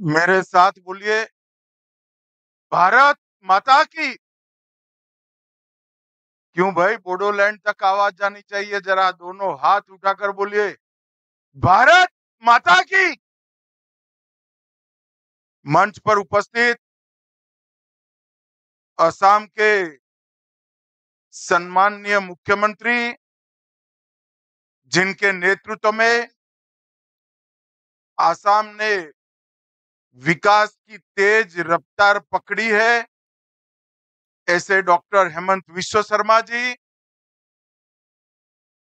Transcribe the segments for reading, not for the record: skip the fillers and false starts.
मेरे साथ बोलिए, भारत माता की। क्यों भाई, बोडोलैंड तक आवाज जानी चाहिए। जरा दोनों हाथ उठाकर बोलिए, भारत माता की। मंच पर उपस्थित असम के सम्माननीय मुख्यमंत्री, जिनके नेतृत्व में असम ने विकास की तेज रफ्तार पकड़ी है, ऐसे डॉक्टर हेमंत विश्व शर्मा जी,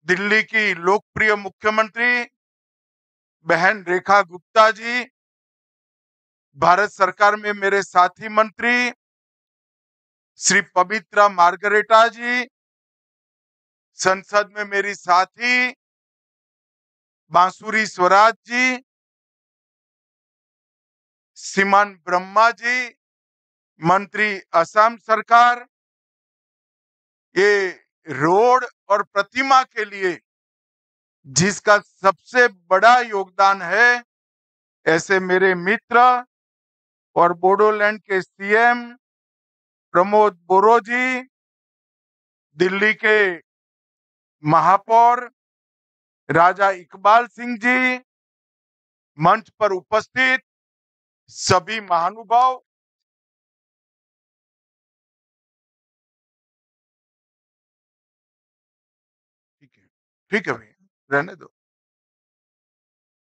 दिल्ली की लोकप्रिय मुख्यमंत्री बहन रेखा गुप्ता जी, भारत सरकार में मेरे साथी मंत्री श्री पवित्रा मार्गरेटा जी, संसद में मेरी साथी बांसुरी स्वराज जी, सीमान ब्रह्मा जी, मंत्री असम सरकार, ये रोड और प्रतिमा के लिए जिसका सबसे बड़ा योगदान है, ऐसे मेरे मित्र और बोडोलैंड के सीएम प्रमोद बोरो जी, दिल्ली के महापौर राजा इकबाल सिंह जी, मंच पर उपस्थित सभी महानुभाव, ठीक है भैया, रहने दो।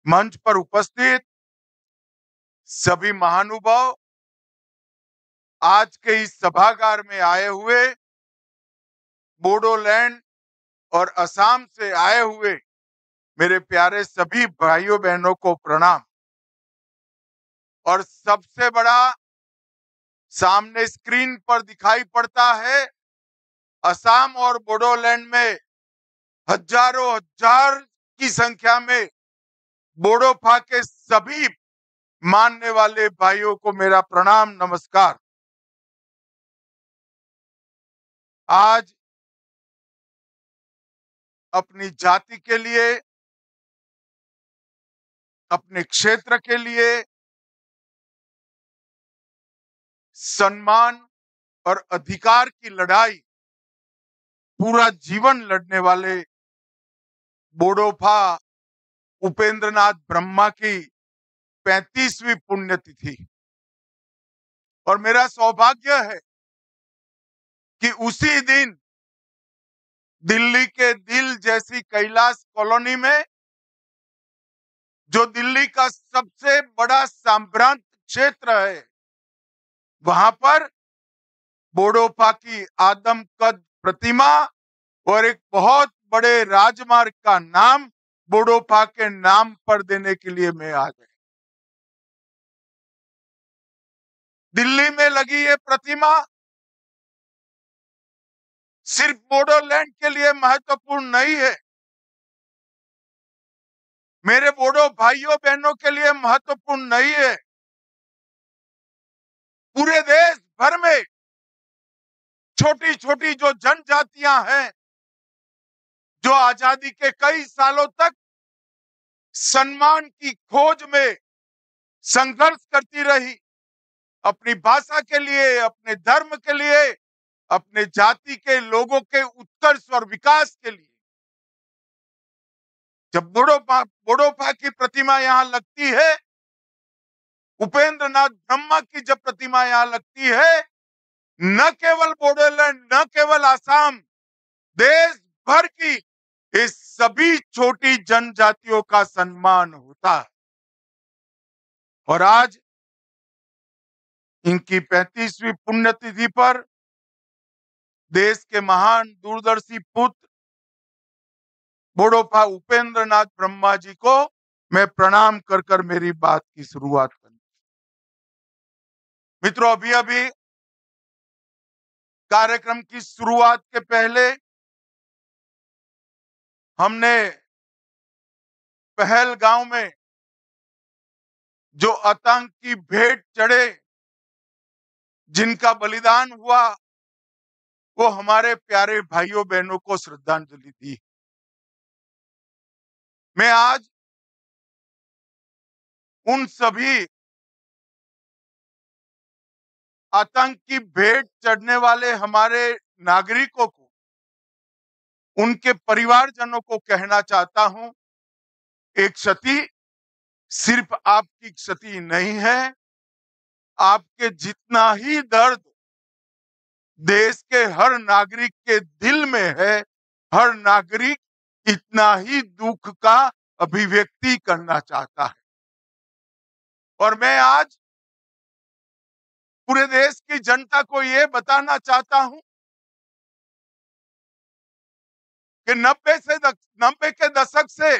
मंच पर उपस्थित सभी महानुभाव, आज के इस सभागार में आए हुए बोडोलैंड और असम से आए हुए मेरे प्यारे सभी भाइयों बहनों को प्रणाम। और सबसे बड़ा, सामने स्क्रीन पर दिखाई पड़ता है, असम और बोडोलैंड में हजारों हजार की संख्या में बोडोफा के सभी मानने वाले भाइयों को मेरा प्रणाम नमस्कार। आज अपनी जाति के लिए, अपने क्षेत्र के लिए सम्मान और अधिकार की लड़ाई पूरा जीवन लड़ने वाले बोडोफा उपेंद्रनाथ ब्रह्मा की 35वीं पुण्यतिथि, और मेरा सौभाग्य है कि उसी दिन दिल्ली के दिल जैसी कैलाश कॉलोनी में, जो दिल्ली का सबसे बड़ा संभ्रांत क्षेत्र है, वहां पर बोडोफा की आदमकद प्रतिमा और एक बहुत बड़े राजमार्ग का नाम बोडोफा के नाम पर देने के लिए मैं आ गया। दिल्ली में लगी ये प्रतिमा सिर्फ बोडोलैंड के लिए महत्वपूर्ण नहीं है, मेरे बोडो भाइयों बहनों के लिए महत्वपूर्ण नहीं है, पूरे देश भर में छोटी छोटी जो जनजातियां हैं, जो आजादी के कई सालों तक सम्मान की खोज में संघर्ष करती रही, अपनी भाषा के लिए, अपने धर्म के लिए, अपने जाति के लोगों के उत्कर्ष और विकास के लिए। जब बोडोफा की प्रतिमा यहां लगती है, उपेंद्रनाथ ब्रह्मा की जब प्रतिमा यहां लगती है, न केवल बोडोलैंड, न केवल आसाम, देश भर की इस सभी छोटी जनजातियों का सम्मान होता है। और आज इनकी 35वीं पुण्यतिथि पर देश के महान दूरदर्शी पुत्र बोडोफा उपेंद्रनाथ ब्रह्मा जी को मैं प्रणाम कर कर मेरी बात की शुरुआत करूं। मित्रों, अभी अभी कार्यक्रम की शुरुआत के पहले हमने पहलगांव में जो आतंकी भेंट चढ़े, जिनका बलिदान हुआ, वो हमारे प्यारे भाइयों बहनों को श्रद्धांजलि दी। मैं आज उन सभी आतंक की भेंट चढ़ने वाले हमारे नागरिकों को, उनके परिवारजनों को कहना चाहता हूं, एक क्षति सिर्फ आपकी क्षति नहीं है, आपके जितना ही दर्द देश के हर नागरिक के दिल में है, हर नागरिक इतना ही दुख का अभिव्यक्ति करना चाहता है। और मैं आज पूरे देश की जनता को यह बताना चाहता हूं कि 90 के दशक से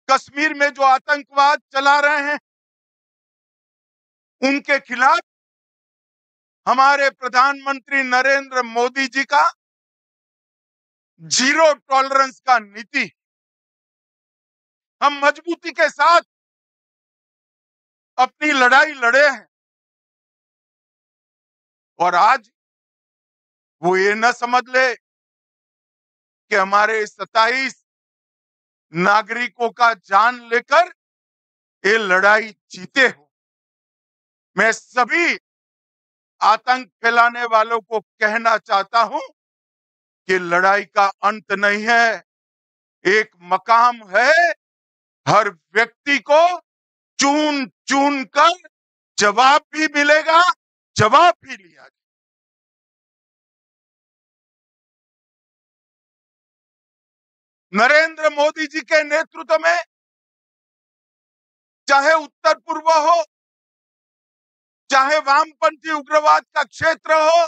कश्मीर में जो आतंकवाद चला रहे हैं, उनके खिलाफ हमारे प्रधानमंत्री नरेंद्र मोदी जी का जीरो टॉलरेंस का नीति, हम मजबूती के साथ अपनी लड़ाई लड़े हैं। और आज वो ये न समझ ले कि हमारे 27 नागरिकों का जान लेकर ये लड़ाई जीते हो। मैं सभी आतंक फैलाने वालों को कहना चाहता हूं कि लड़ाई का अंत नहीं है, एक मकाम है। हर व्यक्ति को चुन चुन कर जवाब भी मिलेगा, जवाब भी लिया जाएगा। नरेंद्र मोदी जी के नेतृत्व में चाहे उत्तर पूर्व हो, चाहे वामपंथी उग्रवाद का क्षेत्र हो,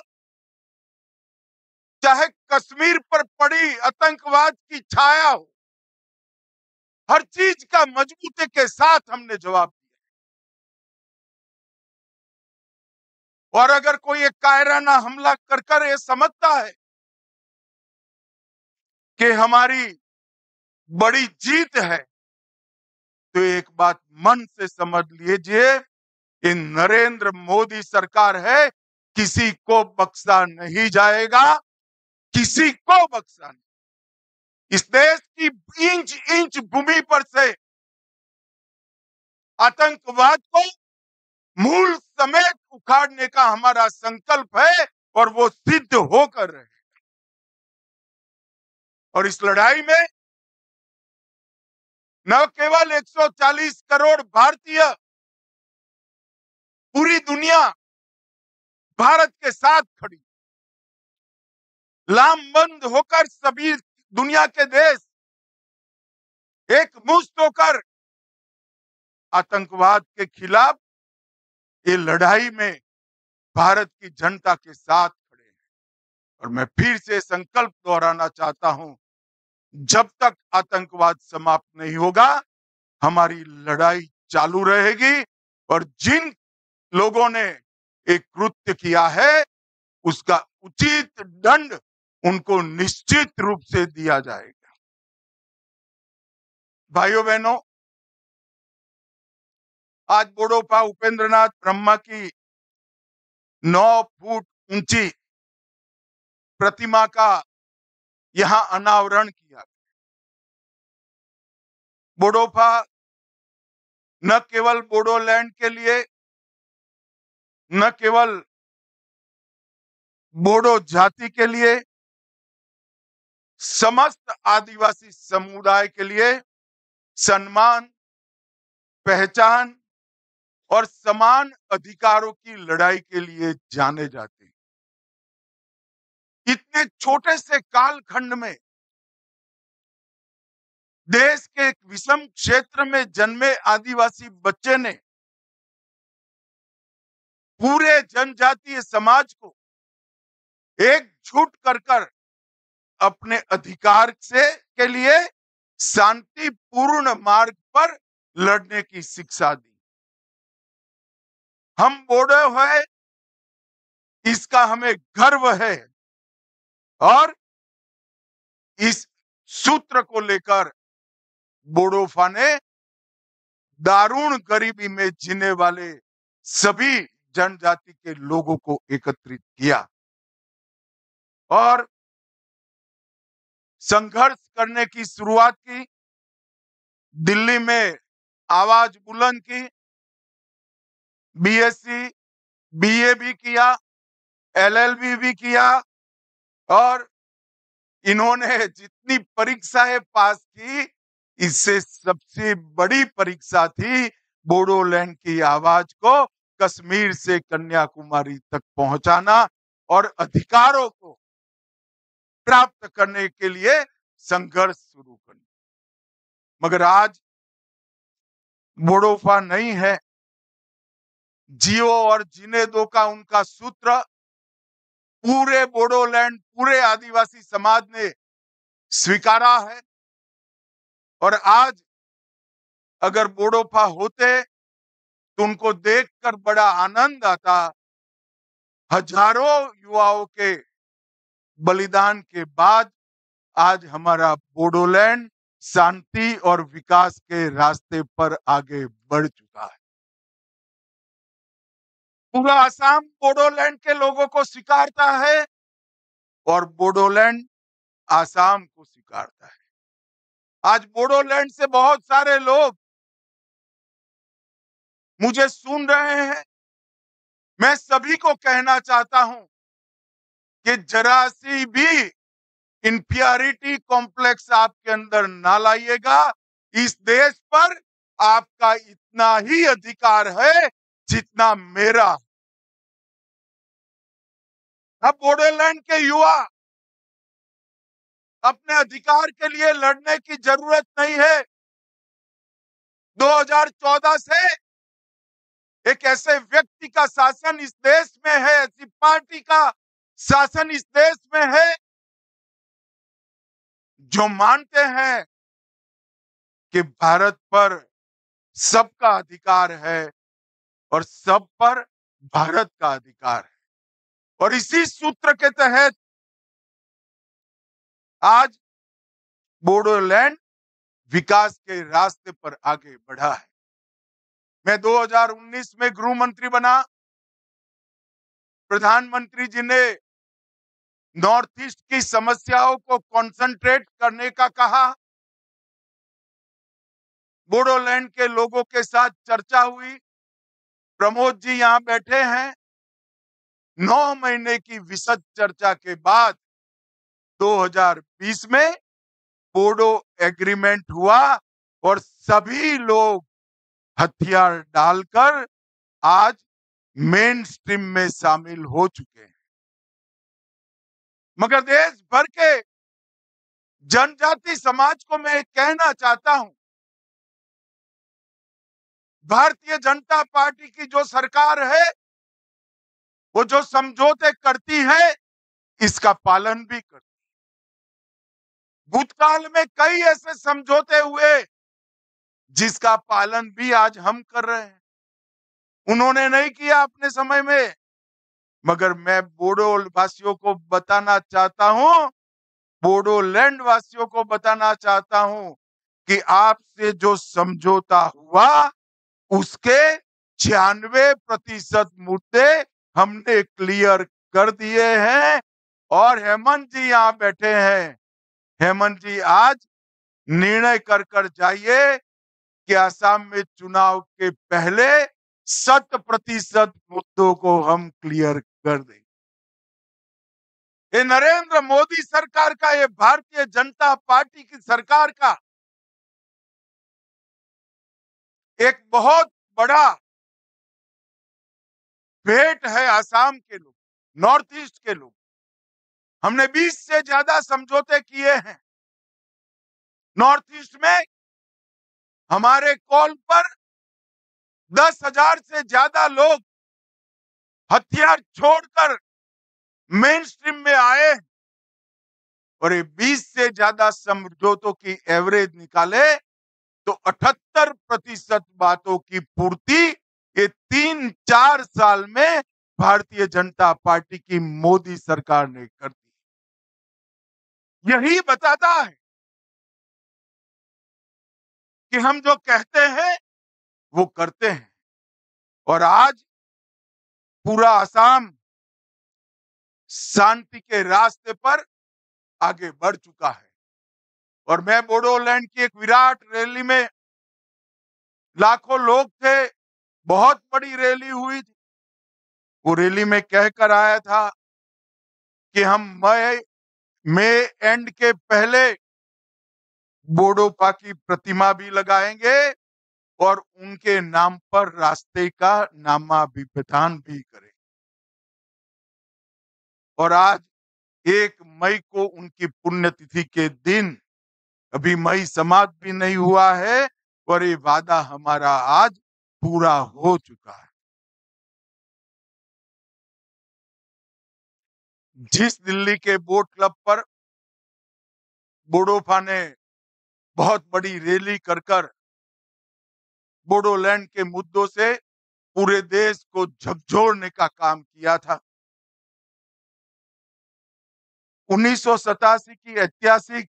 चाहे कश्मीर पर पड़ी आतंकवाद की छाया हो, हर चीज का मजबूती के साथ हमने जवाब दिया। और अगर कोई एक कायराना हमला कर ये समझता है कि हमारी बड़ी जीत है, तो एक बात मन से समझ लीजिए, ये नरेंद्र मोदी सरकार है, किसी को बख्शा नहीं जाएगा, किसी को बख्शा नहीं। इस देश की इंच इंच भूमि पर से आतंकवाद को मूल समेत उखाड़ने का हमारा संकल्प है और वो सिद्ध होकर रहे। और इस लड़ाई में न केवल 140 करोड़ भारतीय, पूरी दुनिया भारत के साथ खड़ी, लामबंद होकर सभी दुनिया के देश एक मुश्त होकर आतंकवाद के खिलाफ ये लड़ाई में भारत की जनता के साथ खड़े हैं। और मैं फिर से संकल्प दोहराना चाहता हूं, जब तक आतंकवाद समाप्त नहीं होगा, हमारी लड़ाई चालू रहेगी। और जिन लोगों ने एक कृत्य किया है, उसका उचित दंड उनको निश्चित रूप से दिया जाएगा। भाइयों बहनों, आज बोडोफा उपेंद्रनाथ ब्रह्मा की 9 फुट ऊंची प्रतिमा का यहां अनावरण किया। बोडोफा न केवल बोडोलैंड के लिए, न केवल बोडो जाति के लिए, समस्त आदिवासी समुदाय के लिए सम्मान, पहचान और समान अधिकारों की लड़ाई के लिए जाने जाते हैं। इतने छोटे से कालखंड में देश के एक विषम क्षेत्र में जन्मे आदिवासी बच्चे ने पूरे जनजातीय समाज को एकजुट कर अपने अधिकार से के लिए शांतिपूर्ण मार्ग पर लड़ने की शिक्षा दी। हम बोडो है, इसका हमें गर्व है। और इस सूत्र को लेकर बोडोफा ने दारुण गरीबी में जीने वाले सभी जनजाति के लोगों को एकत्रित किया और संघर्ष करने की शुरुआत की। दिल्ली में आवाज बुलंद की। बीएससी, बीए भी किया, एलएलबी भी किया और इन्होंने जितनी परीक्षाएं पास की, इससे सबसे बड़ी परीक्षा थी बोडोलैंड की आवाज को कश्मीर से कन्याकुमारी तक पहुंचाना और अधिकारों को प्राप्त करने के लिए संघर्ष शुरू करना। मगर आज बोडोफा नहीं है। जियो और जीने दो का उनका सूत्र पूरे बोडोलैंड, पूरे आदिवासी समाज ने स्वीकारा है। और आज अगर बोडोफा होते तो उनको देखकर बड़ा आनंद आता। हजारों युवाओं के बलिदान के बाद आज हमारा बोडोलैंड शांति और विकास के रास्ते पर आगे बढ़ चुका है। पूरा असम बोडोलैंड के लोगों को स्वीकारता है और बोडोलैंड असम को स्वीकारता है। आज बोडोलैंड से बहुत सारे लोग मुझे सुन रहे हैं। मैं सभी को कहना चाहता हूं कि जरा सी भी इंफीरियरिटी कॉम्प्लेक्स आपके अंदर ना लाइएगा। इस देश पर आपका इतना ही अधिकार है जितना मेरा। अब बोडोलैंड के युवा अपने अधिकार के लिए लड़ने की जरूरत नहीं है। 2014 से एक ऐसे व्यक्ति का शासन इस देश में है, ऐसी पार्टी का शासन इस देश में है जो मानते हैं कि भारत पर सबका अधिकार है और सब पर भारत का अधिकार है। और इसी सूत्र के तहत आज बोडोलैंड विकास के रास्ते पर आगे बढ़ा है। मैं 2019 में गृह मंत्री बना। प्रधानमंत्री जी ने नॉर्थ ईस्ट की समस्याओं को कंसंट्रेट करने का कहा। बोडोलैंड के लोगों के साथ चर्चा हुई। प्रमोद जी यहां बैठे हैं। 9 महीने की विशद चर्चा के बाद 2020 में बोडो एग्रीमेंट हुआ और सभी लोग हथियार डालकर आज मेन स्ट्रीम में शामिल हो चुके हैं। मगर देश भर के जनजाति समाज को मैं कहना चाहता हूं, भारतीय जनता पार्टी की जो सरकार है वो जो समझौते करती है इसका पालन भी करती है। भूतकाल में कई ऐसे समझौते हुए जिसका पालन भी आज हम कर रहे हैं। उन्होंने नहीं किया अपने समय में, मगर मैं बोडो वासियों को बताना चाहता हूं, बोडोलैंड वासियों को बताना चाहता हूं कि आपसे जो समझौता हुआ उसके 96% मुद्दे हमने क्लियर कर दिए हैं। और हेमंत जी यहां बैठे हैं। हेमंत जी आज निर्णय कर जाइए कि असम में चुनाव के पहले 100% मुद्दों को हम क्लियर कर देंगे। ये नरेंद्र मोदी सरकार का, ये भारतीय जनता पार्टी की सरकार का एक बहुत बड़ा भेंट है असम के लोग, नॉर्थ ईस्ट के लोग। हमने 20 से ज्यादा समझौते किए हैं। नॉर्थ ईस्ट में हमारे कॉल पर 10,000 से ज्यादा लोग हथियार छोड़कर मेन स्ट्रीम में आए और ये 20 से ज्यादा समझौतों की एवरेज निकाले तो 78% बातों की पूर्ति ये 3-4 साल में भारतीय जनता पार्टी की मोदी सरकार ने कर दी। यही बताता है कि हम जो कहते हैं वो करते हैं। और आज पूरा असम शांति के रास्ते पर आगे बढ़ चुका है। और मैं बोडोलैंड की एक विराट रैली में, लाखों लोग थे, बहुत बड़ी रैली हुई थी। वो रैली में कह कर आया था कि हम मई एंड के पहले बोडोपा की प्रतिमा भी लगाएंगे और उनके नाम पर रास्ते का नामाभिधान भी करें। और आज 1 मई को उनकी पुण्यतिथि के दिन, अभी मई समाप्त भी नहीं हुआ है और ये वादा हमारा आज पूरा हो चुका है। जिस दिल्ली के बोट क्लब पर बोडोपा ने बहुत बड़ी रैली कर बोडोलैंड के मुद्दों से पूरे देश को झकझोरने का काम किया था। 1987 की ऐतिहासिक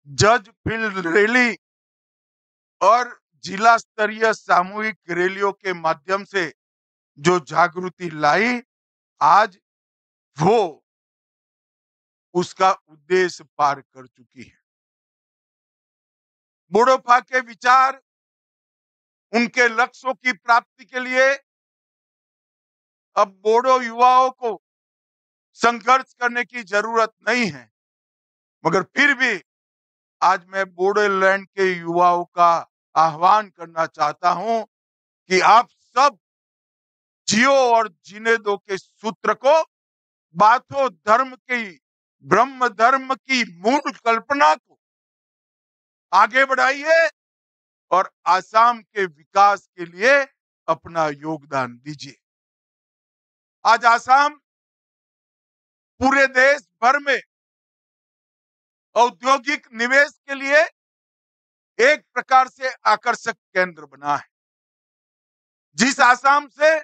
जज फील्ड रैली और जिला स्तरीय सामूहिक रैलियों के माध्यम से जो जागृति लाई, आज वो उसका उद्देश्य पार कर चुकी है। बोडोपा के विचार, उनके लक्ष्यों की प्राप्ति के लिए अब बोडो युवाओं को संघर्ष करने की जरूरत नहीं है, मगर फिर भी आज मैं बोडोलैंड के युवाओं का आह्वान करना चाहता हूं कि आप सब जियो और जीने दो के सूत्र को, बाथो धर्म की, ब्रह्म धर्म की मूल कल्पना को आगे बढ़ाइए और आसाम के विकास के लिए अपना योगदान दीजिए। आज आसाम पूरे देश भर में औद्योगिक निवेश के लिए एक प्रकार से आकर्षक केंद्र बना है। जिस आसाम से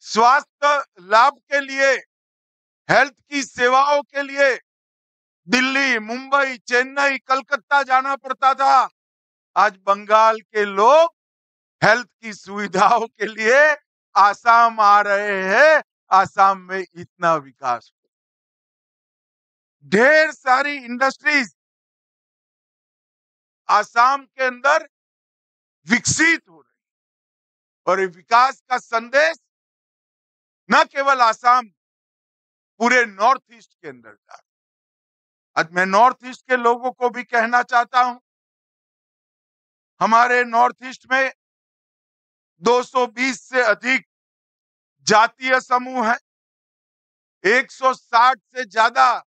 स्वास्थ्य लाभ के लिए, हेल्थ की सेवाओं के लिए दिल्ली, मुंबई, चेन्नई, कलकत्ता जाना पड़ता था, आज बंगाल के लोग हेल्थ की सुविधाओं के लिए आसाम आ रहे हैं। आसाम में इतना विकास हो, ढेर सारी इंडस्ट्रीज आसाम के अंदर विकसित हो रही, और ये विकास का संदेश न केवल आसाम, पूरे नॉर्थ ईस्ट के अंदर जा रहा। आज मैं नॉर्थ ईस्ट के लोगों को भी कहना चाहता हूं, हमारे नॉर्थ ईस्ट में 220 से अधिक जातीय समूह है, 160 से ज्यादा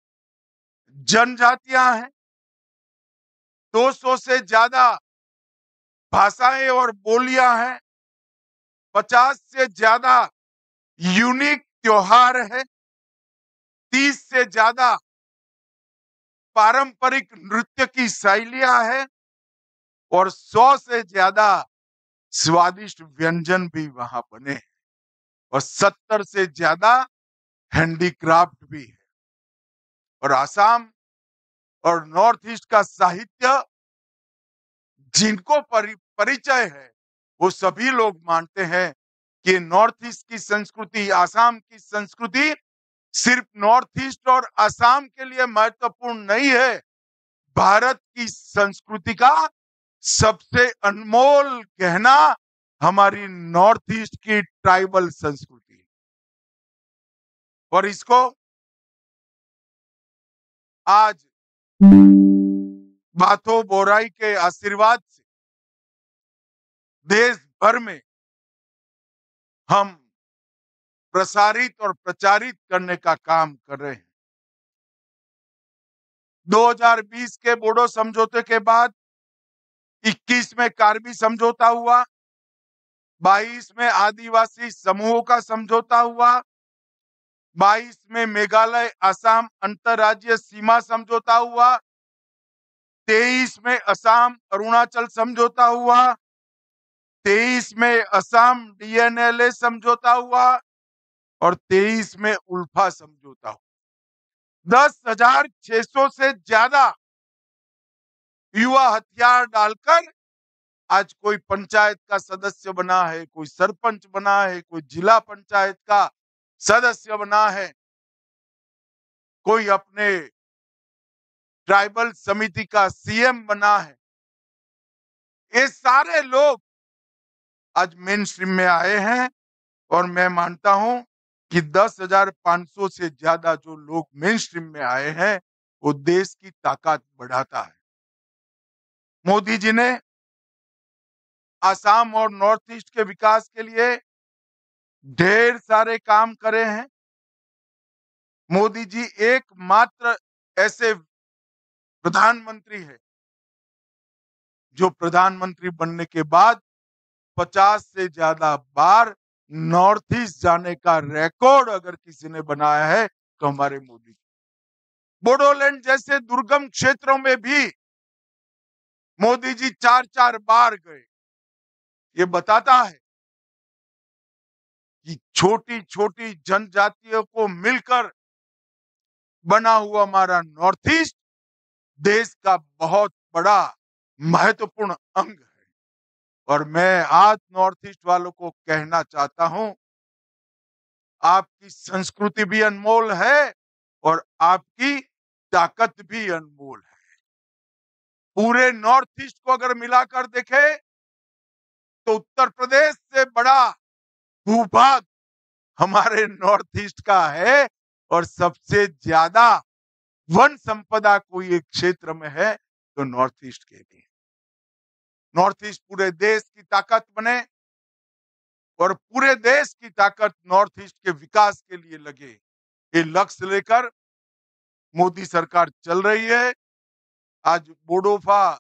जनजातियां हैं, 200 से ज्यादा भाषाएं और बोलियां हैं, 50 से ज्यादा यूनिक त्योहार है, 30 से ज्यादा पारंपरिक नृत्य की शैलियां हैं और 100 से ज्यादा स्वादिष्ट व्यंजन भी वहां बने हैं और 70 से ज्यादा हैंडीक्राफ्ट भी है। और आसाम और नॉर्थ ईस्ट का साहित्य जिनको परिचय है, वो सभी लोग मानते हैं कि नॉर्थ ईस्ट की संस्कृति, आसाम की संस्कृति सिर्फ नॉर्थ ईस्ट और आसाम के लिए महत्वपूर्ण नहीं है, भारत की संस्कृति का सबसे अनमोल गहना हमारी नॉर्थ ईस्ट की ट्राइबल संस्कृति। और इसको आज बाथो बोराई के आशीर्वाद से देश भर में हम प्रसारित और प्रचारित करने का काम कर रहे हैं। 2020 के बोडो समझौते के बाद 21 में कार्बी समझौता हुआ, 22 में आदिवासी समूहों का समझौता हुआ, 22 में मेघालय असम अंतरराज्यीय सीमा समझौता हुआ, 23 में असम अरुणाचल समझौता हुआ, 23 में असम डीएनएलए समझौता हुआ और 23 में उल्फा समझौता हुआ। 10,600 से ज्यादा युवा हथियार डालकर आज कोई पंचायत का सदस्य बना है, कोई सरपंच बना है, कोई जिला पंचायत का सदस्य बना है, कोई अपने ट्राइबल समिति का सीएम बना है। ये सारे लोग आज मेन स्ट्रीम में आए हैं और मैं मानता हूं कि 10,500 से ज्यादा जो लोग मेन स्ट्रीम में आए हैं वो देश की ताकत बढ़ाता है। मोदी जी ने आसाम और नॉर्थ ईस्ट के विकास के लिए ढेर सारे काम करे हैं। मोदी जी एकमात्र ऐसे प्रधानमंत्री है जो प्रधानमंत्री बनने के बाद 50 से ज्यादा बार नॉर्थ ईस्ट जाने का रिकॉर्ड अगर किसी ने बनाया है तो हमारे मोदी। बोडोलैंड जैसे दुर्गम क्षेत्रों में भी मोदी जी 4-4 बार गए। ये बताता है कि छोटी छोटी जनजातियों को मिलकर बना हुआ हमारा नॉर्थ ईस्ट देश का बहुत बड़ा महत्वपूर्ण अंग है। और मैं आज नॉर्थ ईस्ट वालों को कहना चाहता हूं, आपकी संस्कृति भी अनमोल है और आपकी ताकत भी अनमोल है। पूरे नॉर्थ ईस्ट को अगर मिलाकर देखे तो उत्तर प्रदेश से बड़ा भूभाग हमारे नॉर्थ ईस्ट का है और सबसे ज्यादा वन संपदा कोई एक क्षेत्र में है तो नॉर्थ ईस्ट के लिए। नॉर्थ ईस्ट पूरे देश की ताकत बने और पूरे देश की ताकत नॉर्थ ईस्ट के विकास के लिए लगे, ये लक्ष्य लेकर मोदी सरकार चल रही है। आज बोडोफा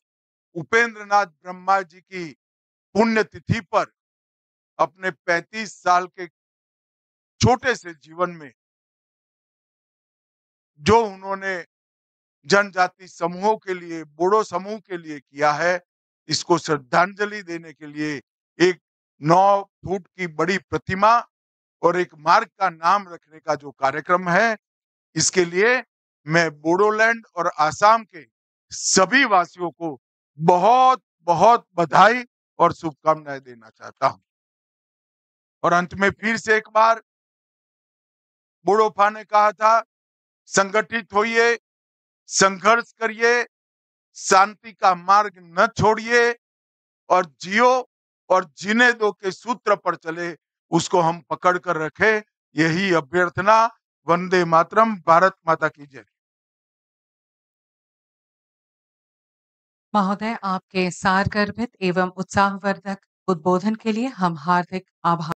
उपेंद्र नाथ ब्रह्मा जी की पुण्यतिथि पर अपने 35 साल के छोटे से जीवन में जो उन्होंने जनजाति समूहों के लिए, बोडो समूह के लिए किया है, इसको श्रद्धांजलि देने के लिए एक 9 फुट की बड़ी प्रतिमा और एक मार्ग का नाम रखने का जो कार्यक्रम है, इसके लिए मैं बोडोलैंड और आसाम के सभी वासियों को बहुत बहुत बधाई और शुभकामनाएं देना चाहता हूं। और अंत में फिर से एक बार बोडोफा ने कहा था, संगठित होइए, संघर्ष करिए, शांति का मार्ग न छोड़िए और जियो और जीने दो के सूत्र पर चले, उसको हम पकड़ कर रखे। यही अभ्यर्थना। वंदे मातरम। भारत माता की जय। महोदय, आपके सारगर्भित एवं उत्साहवर्धक उद्बोधन के लिए हम हार्दिक आभार